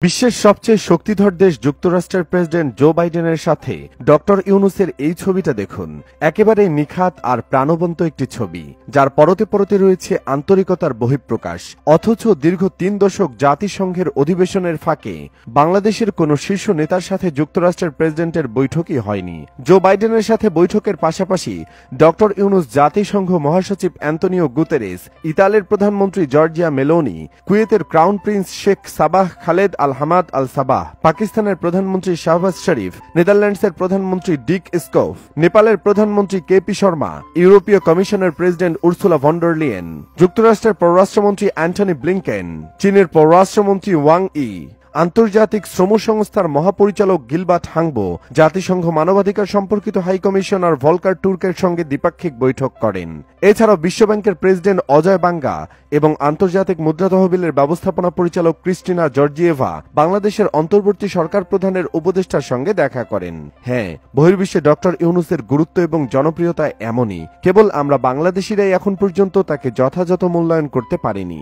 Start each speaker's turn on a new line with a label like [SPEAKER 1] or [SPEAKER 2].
[SPEAKER 1] বিশ্বের সবচেয়ে শক্তিধর দেশ যুক্তরাষ্ট্রের প্রেসিডেন্ট জো বাইডেনের সাথে ডক্টর ইউনূসের এই ছবিটা দেখুন। একেবারে নিখাত আর প্রাণবন্ত একটি ছবি, যার পরতে পরতে রয়েছে আন্তরিকতার বহিঃপ্রকাশ। অথচ দীর্ঘ ৩ দশক জাতিসংঘের অধিবেশনের ফাঁকে বাংলাদেশের কোনো শীর্ষ নেতার সাথে যুক্তরাষ্ট্রের প্রেসিডেন্টের বৈঠকই হয়নি। জো বাইডেনের সাথে বৈঠকের পাশাপাশি ডক্টর ইউনূস জাতিসংঘ মহাসচিব অ্যান্তোনিও গুতেরেস, ইতালির প্রধানমন্ত্রী জর্জিয়া মেলোনি, কুয়েতের crown prince Sheikh Sabah Khaled Al Hamad Al Sabah, পাকিস্তানের প্রধানমন্ত্রী শাহবাজ শরীফ, নেদারল্যান্ডসের প্রধানমন্ত্রী ডিক স্কোফ, নেপালের প্রধানমন্ত্রী কেপি শর্মা, ইউরোপীয় কমিশনের president Ursula von der Leyen, যুক্তরাষ্ট্রের পররাষ্ট্রমন্ত্রী অ্যান্টনি ব্লিংকেন, চীনের পররাষ্ট্রমন্ত্রী ওয়াং ই, আন্তর্জাতিক শ্রম সংস্থার মহাপরিচালক গিলবার্ট হাংবো জাতিসংঘ মানবাধিকার সম্পর্কিত হাইকমিশনার ভলকার টুর্কের সঙ্গে দ্বিপাক্ষিক বৈঠক করেন। এছাড়াও বিশ্বব্যাংকের প্রেসিডেন্ট অজয় বাঙ্গা এবং আন্তর্জাতিক মুদ্রা তহবিলের ব্যবস্থাপনা পরিচালক ক্রিস্টিনা জর্জিয়েভা বাংলাদেশের অন্তর্বর্তী সরকার প্রধানের উপদেষ্টার সঙ্গে দেখা করেন। হ্যাঁ, বহির্বিশ্বে ডক্টর ইউনূসের গুরুত্ব এবং জনপ্রিয়তা এমনই, কেবল আমরা বাংলাদেশিরাই এখন পর্যন্ত তাকে যথাযথ মূল্যায়ন করতে পারিনি।